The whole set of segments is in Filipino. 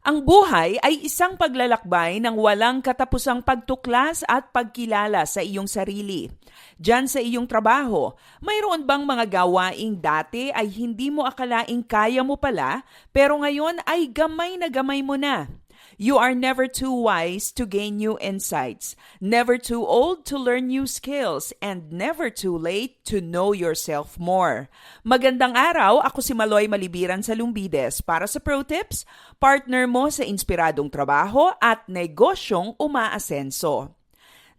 Ang buhay ay isang paglalakbay ng walang katapusang pagtuklas at pagkilala sa iyong sarili. Diyan sa iyong trabaho, mayroon bang mga gawaing dati ay hindi mo akalaing kaya mo pala, pero ngayon ay gamay na gamay mo na? You are never too wise to gain new insights, never too old to learn new skills, and never too late to know yourself more. Magandang araw, ako si Maloy Malibiran sa Lumbides para sa Pro Tips, partner mo sa inspiradong trabaho at negosyong umaasenso.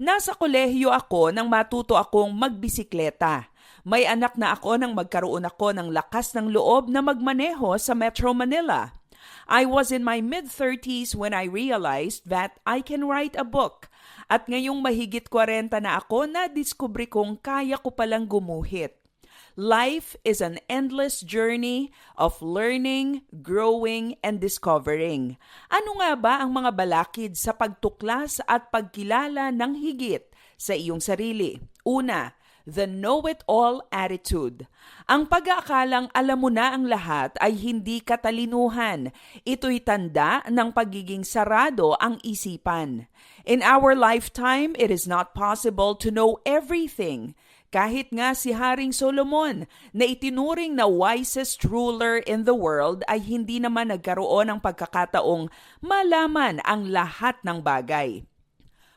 Nasa kolehiyo ako nang matuto akong magbisikleta. May anak na ako nang magkaroon ako ng lakas ng loob na magmaneho sa Metro Manila. I was in my mid-30s when I realized that I can write a book. At ngayong mahigit 40 na ako, na-discover kong kaya ko palang gumuhit. Life is an endless journey of learning, growing, and discovering. Ano nga ba ang mga balakid sa pagtuklas at pagkilala ng higit sa iyong sarili? Una, the know-it-all attitude. Ang pag-aakalang alam mo na ang lahat ay hindi katalinuhan. Ito'y tanda ng pagiging sarado ang isipan. In our lifetime, it is not possible to know everything. Kahit nga si Haring Solomon na itinuring na wisest ruler in the world ay hindi naman nagkaroon ng pagkakataong malaman ang lahat ng bagay.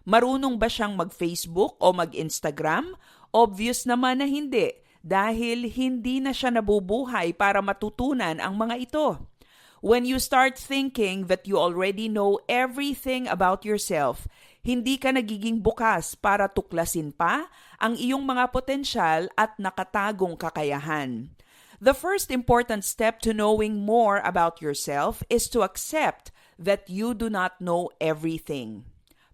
Marunong ba siyang mag-Facebook o mag-Instagram? Obvious naman na hindi dahil hindi na siya nabubuhay para matutunan ang mga ito. When you start thinking that you already know everything about yourself, hindi ka nagiging bukas para tuklasin pa ang iyong mga potensyal at nakatagong kakayahan. The first important step to knowing more about yourself is to accept that you do not know everything.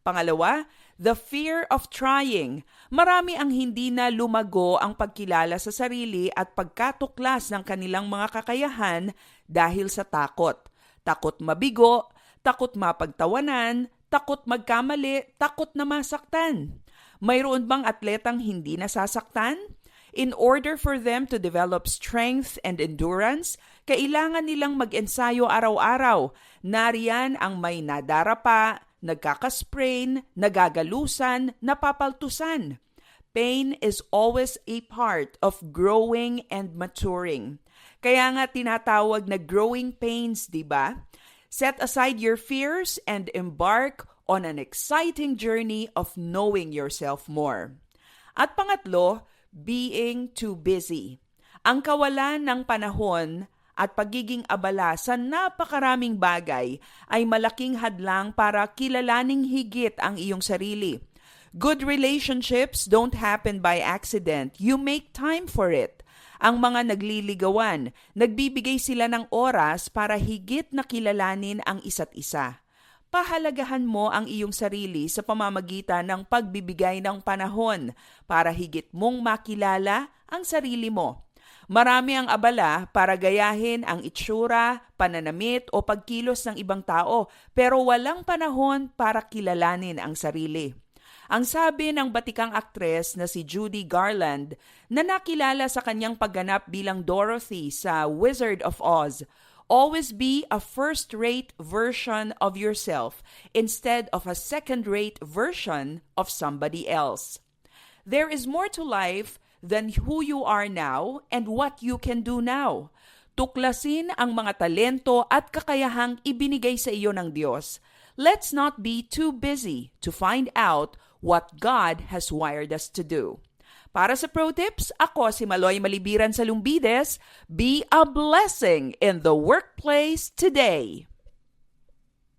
Pangalawa, the fear of trying. Marami ang hindi na lumago ang pagkilala sa sarili at pagkatuklas ng kanilang mga kakayahan dahil sa takot. Takot mabigo, takot mapagtawanan, takot magkamali, takot na masaktan. Mayroon bang atletang hindi nasasaktan? In order for them to develop strength and endurance, kailangan nilang mag-ensayo araw-araw. Nariyan ang may nadarapa, nagkakasprain, nagagalusan, napapaltusan. Pain is always a part of growing and maturing. Kaya nga tinatawag na growing pains, di ba? Set aside your fears and embark on an exciting journey of knowing yourself more. At pangatlo, being too busy. Ang kawalan ng panahon at pagiging abala sa napakaraming bagay ay malaking hadlang para kilalaning higit ang iyong sarili. Good relationships don't happen by accident. You make time for it. Ang mga nagliligawan, nagbibigay sila ng oras para higit na kilalanin ang isa't isa. Pahalagahan mo ang iyong sarili sa pamamagitan ng pagbibigay ng panahon para higit mong makilala ang sarili mo. Marami ang abala para gayahin ang itsura, pananamit o pagkilos ng ibang tao pero walang panahon para kilalanin ang sarili. Ang sabi ng batikang aktres na si Judy Garland na nakilala sa kanyang pagganap bilang Dorothy sa Wizard of Oz, always be a first-rate version of yourself instead of a second-rate version of somebody else. There is more to life than who you are now and what you can do now. Tuklasin ang mga talento at kakayahang ibinigay sa iyo ng Diyos. Let's not be too busy to find out what God has wired us to do. Para sa Pro Tips, ako si Maloy Malibiran sa Lumbides. Be a blessing in the workplace today.